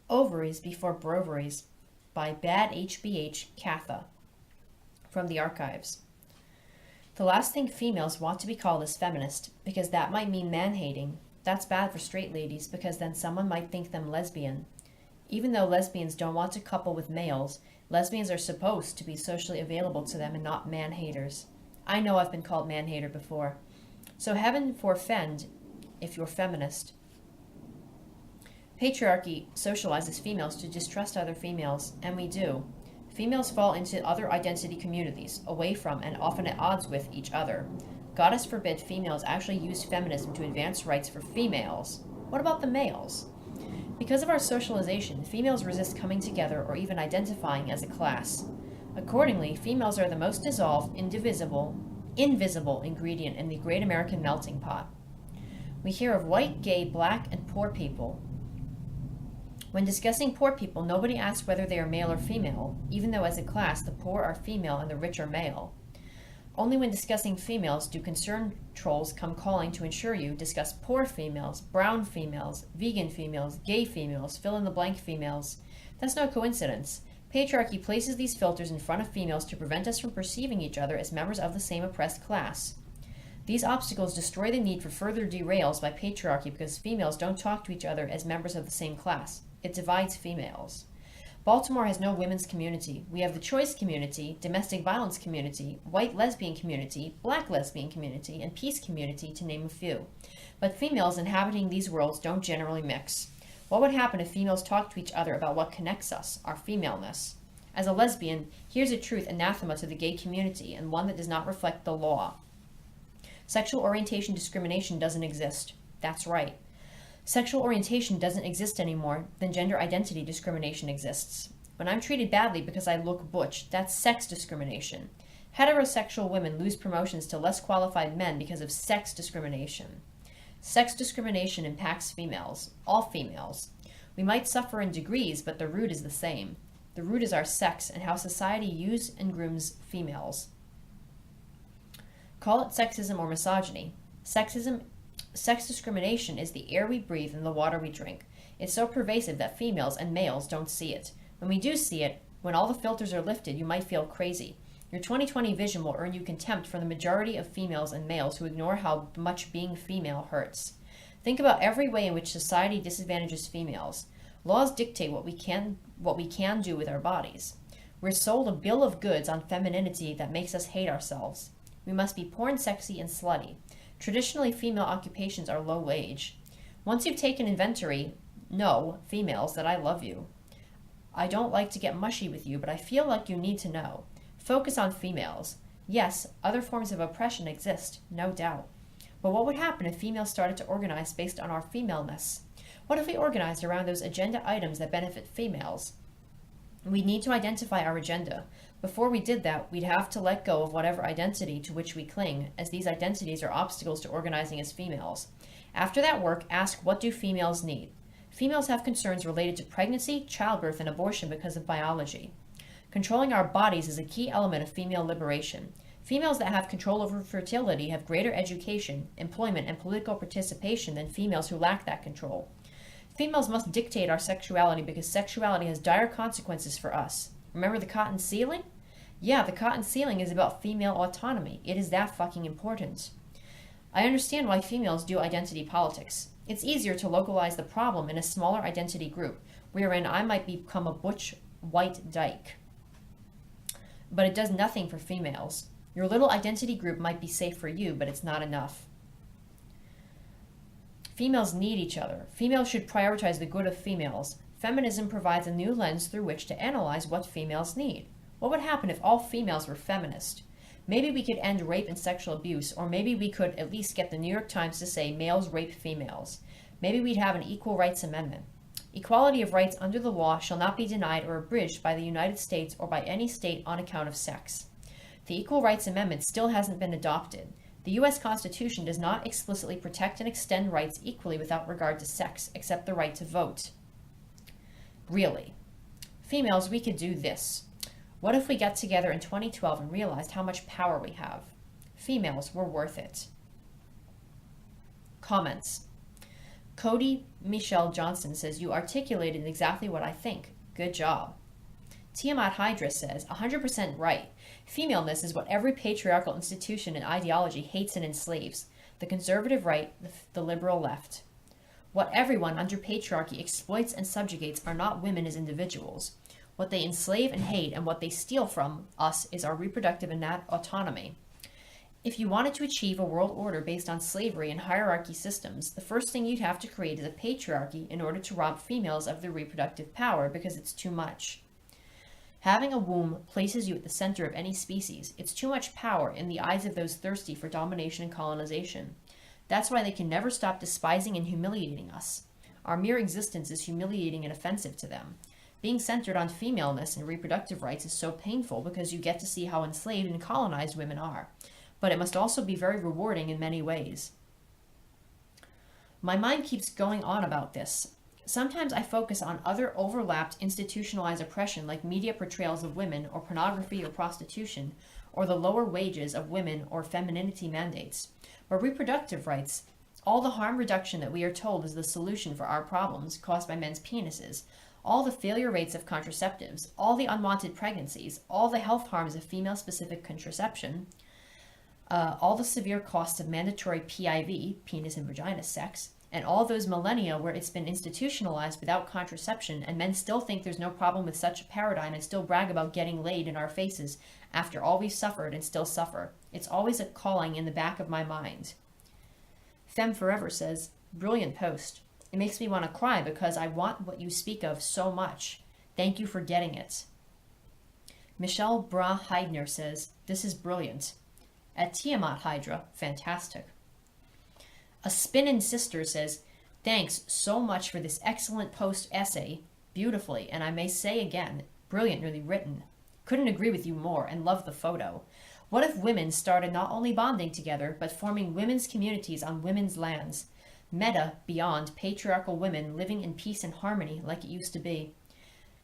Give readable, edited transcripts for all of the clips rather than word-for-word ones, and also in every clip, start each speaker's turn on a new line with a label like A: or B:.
A: Ovaries Before Brovaries by Bad HBH Katha from the archives. The last thing females want to be called is feminist, because that might mean man-hating. That's bad for straight ladies, because then someone might think them lesbian. Even though lesbians don't want to couple with males, lesbians are supposed to be socially available to them and not man-haters. I know I've been called man-hater before. So heaven forfend if you're feminist. Patriarchy socializes females to distrust other females, and we do. Females fall into other identity communities, away from and often at odds with each other. Goddess forbid females actually use feminism to advance rights for females. What about the males? Because of our socialization, females resist coming together or even identifying as a class. Accordingly, females are the most dissolved, invisible ingredient in the great American melting pot. We hear of white, gay, black, and poor people. When discussing poor people, nobody asks whether they are male or female, even though as a class the poor are female and the rich are male. Only when discussing females do concerned trolls come calling to ensure you discuss poor females, brown females, vegan females, gay females, fill-in-the-blank females. That's no coincidence. Patriarchy places these filters in front of females to prevent us from perceiving each other as members of the same oppressed class. These obstacles destroy the need for further derails by patriarchy because females don't talk to each other as members of the same class. It divides females. Baltimore has no women's community. We have the choice community, domestic violence community, white lesbian community, black lesbian community, and peace community, to name a few. But females inhabiting these worlds don't generally mix. What would happen if females talked to each other about what connects us, our femaleness? As a lesbian, here's a truth anathema to the gay community, and one that does not reflect the law. Sexual orientation discrimination doesn't exist. That's right. Sexual orientation doesn't exist anymore, then gender identity discrimination exists. When I'm treated badly because I look butch, that's sex discrimination. Heterosexual women lose promotions to less qualified men because of sex discrimination. Sex discrimination impacts females, all females. We might suffer in degrees, but the root is the same. The root is our sex and how society uses and grooms females. Call it sexism or misogyny. Sex discrimination is the air we breathe and the water we drink. It's so pervasive that females and males don't see it. When we do see it, when all the filters are lifted, you might feel crazy. Your 2020 vision will earn you contempt from the majority of females and males who ignore how much being female hurts. Think about every way in which society disadvantages females. Laws dictate what we can do with our bodies. We're sold a bill of goods on femininity that makes us hate ourselves. We must be porn sexy and slutty. Traditionally, female occupations are low wage. Once you've taken inventory, know, females, that I love you. I don't like to get mushy with you, but I feel like you need to know. Focus on females. Yes, other forms of oppression exist, no doubt. But what would happen if females started to organize based on our femaleness? What if we organized around those agenda items that benefit females? We need to identify our agenda. Before we did that, we'd have to let go of whatever identity to which we cling, as these identities are obstacles to organizing as females. After that work, ask, what do females need? Females have concerns related to pregnancy, childbirth, and abortion because of biology. Controlling our bodies is a key element of female liberation. Females that have control over fertility have greater education, employment, and political participation than females who lack that control. Females must dictate our sexuality because sexuality has dire consequences for us. Remember the cotton ceiling? Yeah, the cotton ceiling is about female autonomy. It is that fucking important. I understand why females do identity politics. It's easier to localize the problem in a smaller identity group, wherein I might become a butch white dyke. But it does nothing for females. Your little identity group might be safe for you, but it's not enough. Females need each other. Females should prioritize the good of females. Feminism provides a new lens through which to analyze what females need. What would happen if all females were feminist? Maybe we could end rape and sexual abuse, or maybe we could at least get the New York Times to say males rape females. Maybe we'd have an equal rights amendment. Equality of rights under the law shall not be denied or abridged by the United States or by any state on account of sex. The Equal Rights Amendment still hasn't been adopted. The U.S. Constitution does not explicitly protect and extend rights equally without regard to sex, except the right to vote. Really. Females, we could do this. What if we got together in 2012 and realized how much power we have? Females, we're worth it. Comments. Cody Michelle Johnson says, you articulated exactly what I think. Good job. Tiamat Hydra says, 100% right. Femaleness is what every patriarchal institution and ideology hates and enslaves. The conservative right, the liberal left. What everyone under patriarchy exploits and subjugates are not women as individuals. What they enslave and hate and what they steal from us is our reproductive and autonomy. If you wanted to achieve a world order based on slavery and hierarchy systems, the first thing you'd have to create is a patriarchy in order to rob females of their reproductive power because it's too much. Having a womb places you at the center of any species. It's too much power in the eyes of those thirsty for domination and colonization. That's why they can never stop despising and humiliating us. Our mere existence is humiliating and offensive to them. Being centered on femaleness and reproductive rights is so painful because you get to see how enslaved and colonized women are. But it must also be very rewarding in many ways. My mind keeps going on about this. Sometimes I focus on other overlapped institutionalized oppression like media portrayals of women or pornography or prostitution or the lower wages of women or femininity mandates. But reproductive rights, all the harm reduction that we are told is the solution for our problems caused by men's penises, all the failure rates of contraceptives, all the unwanted pregnancies, all the health harms of female-specific contraception, all the severe costs of mandatory PIV, penis and vagina sex, and all those millennia where it's been institutionalized without contraception and men still think there's no problem with such a paradigm and still brag about getting laid in our faces after all we've suffered and still suffer. It's always a calling in the back of my mind. Femme Forever says, brilliant post. It makes me want to cry because I want what you speak of so much. Thank you for getting it. Michelle Bra Heidner says, this is brilliant. At Tiamat Hydra, fantastic. A Spinnin' Sister says, thanks so much for this excellent post essay, beautifully, and I may say again, brilliantly written. Couldn't agree with you more and love the photo. What if women started not only bonding together, but forming women's communities on women's lands? Meta, beyond, patriarchal women living in peace and harmony like it used to be.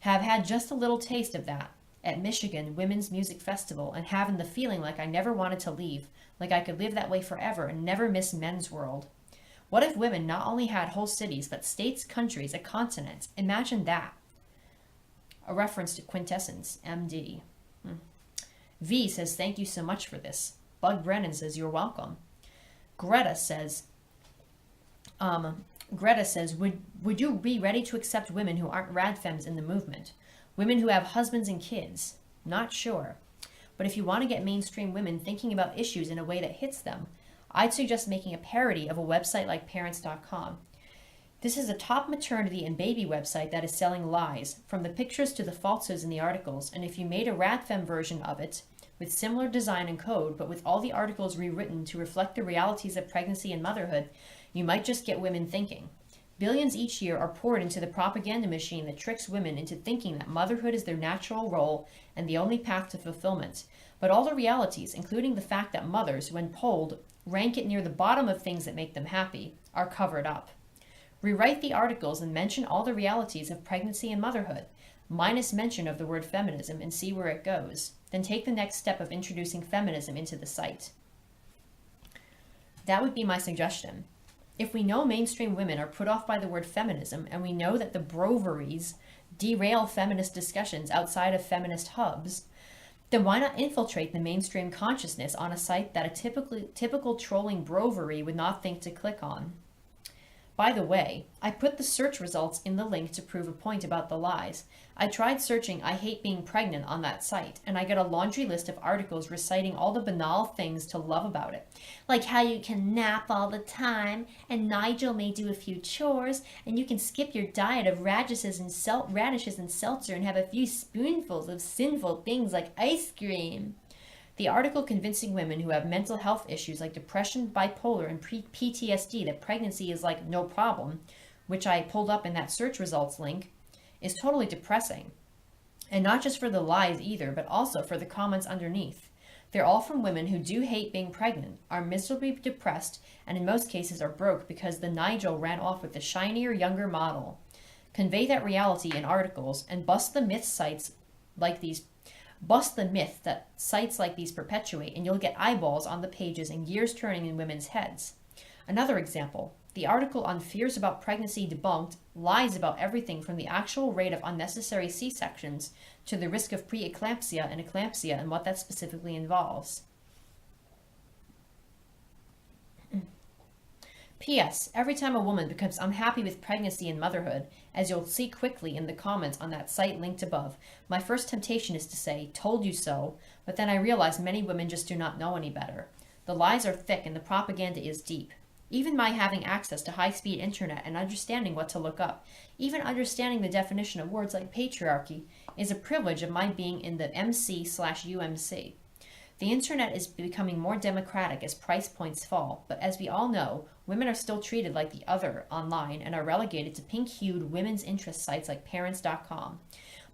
A: Have had just a little taste of that at Michigan Women's Music Festival and having the feeling like I never wanted to leave, like I could live that way forever and never miss men's world. What if women not only had whole cities, but states, countries, a continent? Imagine that. A reference to Quintessence, MD. V says, thank you so much for this. Bug Brennan says, you're welcome. Greta says, would you be ready to accept women who aren't radfems in the movement? Women who have husbands and kids? Not sure. But if you want to get mainstream women thinking about issues in a way that hits them, I'd suggest making a parody of a website like parents.com. This is a top maternity and baby website that is selling lies, from the pictures to the falsehoods in the articles, and if you made a radfem version of it, with similar design and code, but with all the articles rewritten to reflect the realities of pregnancy and motherhood, you might just get women thinking. Billions each year are poured into the propaganda machine that tricks women into thinking that motherhood is their natural role and the only path to fulfillment. But all the realities, including the fact that mothers, when polled, rank it near the bottom of things that make them happy, are covered up. Rewrite the articles and mention all the realities of pregnancy and motherhood, minus mention of the word feminism, and see where it goes. Then take the next step of introducing feminism into the site. That would be my suggestion. If we know mainstream women are put off by the word feminism, and we know that the Brovaries derail feminist discussions outside of feminist hubs, then why not infiltrate the mainstream consciousness on a site that a typical trolling Brovary would not think to click on? By the way, I put the search results in the link to prove a point about the lies. I tried searching "I hate being pregnant" on that site, and I got a laundry list of articles reciting all the banal things to love about it. Like how you can nap all the time, and Nigel may do a few chores, and you can skip your diet of radishes and seltzer and have a few spoonfuls of sinful things like ice cream. The article convincing women who have mental health issues like depression, bipolar, and PTSD that pregnancy is like no problem, which I pulled up in that search results link, is totally depressing. And not just for the lies either, but also for the comments underneath. They're all from women who do hate being pregnant, are miserably depressed, and in most cases are broke because the Nigel ran off with the shinier, younger model. Convey that reality in articles and bust the myth that sites like these perpetuate, and you'll get eyeballs on the pages and gears turning in women's heads. Another example, The article on fears about pregnancy debunked lies about everything from the actual rate of unnecessary C-sections to the risk of preeclampsia and eclampsia and what that specifically involves. P.S. Every time a woman becomes unhappy with pregnancy and motherhood, as you'll see quickly in the comments on that site linked above, my first temptation is to say, told you so, but then I realize many women just do not know any better. The lies are thick and the propaganda is deep. Even my having access to high-speed internet and understanding what to look up, even understanding the definition of words like patriarchy, is a privilege of my being in the MC/UMC. The internet is becoming more democratic as price points fall, but as we all know, women are still treated like the other online and are relegated to pink-hued women's interest sites like parents.com.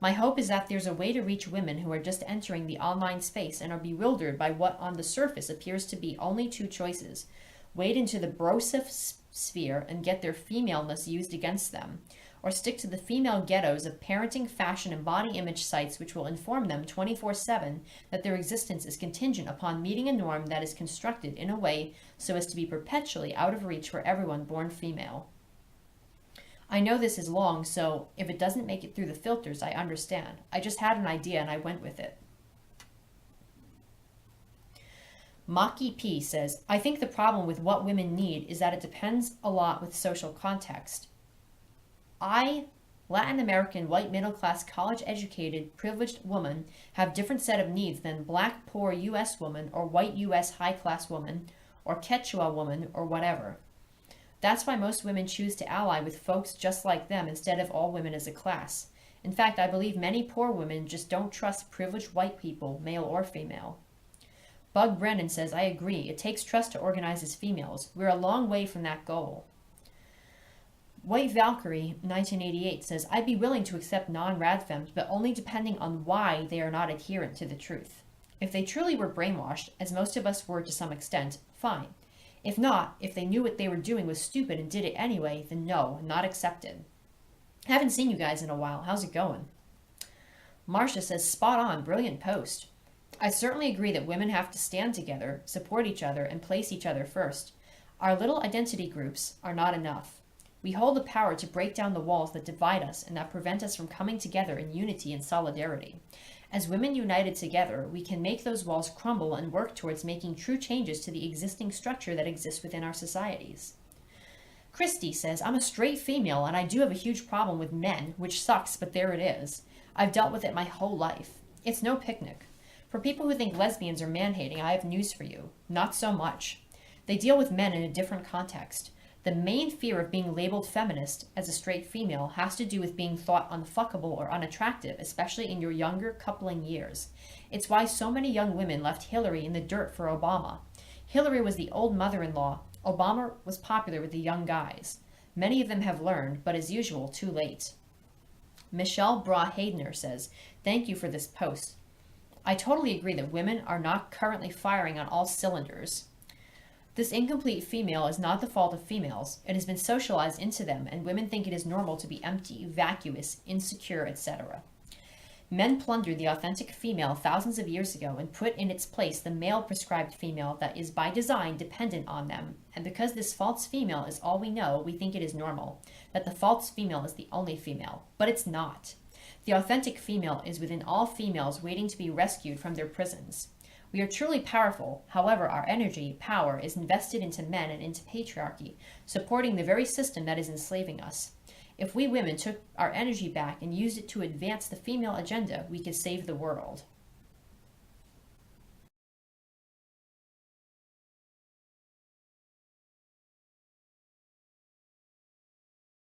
A: My hope is that there's a way to reach women who are just entering the online space and are bewildered by what on the surface appears to be only two choices: wade into the brosif sphere and get their femaleness used against them, or stick to the female ghettos of parenting, fashion, and body image sites which will inform them 24/7 that their existence is contingent upon meeting a norm that is constructed in a way so as to be perpetually out of reach for everyone born female. I know this is long, so if it doesn't make it through the filters, I understand. I just had an idea and I went with it. Maki P says, I think the problem with what women need is that it depends a lot with social context. Latin American, white middle-class, college-educated, privileged woman, have different set of needs than black, poor U.S. woman or white U.S. high-class woman or Quechua woman or whatever. That's why most women choose to ally with folks just like them instead of all women as a class. In fact, I believe many poor women just don't trust privileged white people, male or female. Bug Brennan says, I agree. It takes trust to organize as females. We're a long way from that goal. White Valkyrie, 1988, says, I'd be willing to accept non-radfems, but only depending on why they are not adherent to the truth. If they truly were brainwashed, as most of us were to some extent, fine. If not, if they knew what they were doing was stupid and did it anyway, then no, not accepted. Haven't seen you guys in a while. How's it going? Marcia says, spot on, brilliant post. I certainly agree that women have to stand together, support each other, and place each other first. Our little identity groups are not enough. We hold the power to break down the walls that divide us and that prevent us from coming together in unity and solidarity. As women united together, we can make those walls crumble and work towards making true changes to the existing structure that exists within our societies. Christy says, I'm a straight female and I do have a huge problem with men, which sucks, but there it is. I've dealt with it my whole life. It's no picnic. For people who think lesbians are man-hating, I have news for you. Not so much. They deal with men in a different context. The main fear of being labeled feminist as a straight female has to do with being thought unfuckable or unattractive, especially in your younger coupling years. It's why so many young women left Hillary in the dirt for Obama. Hillary was the old mother-in-law. Obama was popular with the young guys. Many of them have learned, but as usual, too late. Michelle Bra-Haydner says, thank you for this post. I totally agree that women are not currently firing on all cylinders. This incomplete female is not the fault of females. It has been socialized into them, and women think it is normal to be empty, vacuous, insecure, etc. Men plundered the authentic female thousands of years ago and put in its place the male-prescribed female that is by design dependent on them. And because this false female is all we know, we think it is normal, that the false female is the only female. But it's not. The authentic female is within all females waiting to be rescued from their prisons. We are truly powerful. However, our energy, power, is invested into men and into patriarchy, supporting the very system that is enslaving us. If we women took our energy back and used it to advance the female agenda, we could save the world.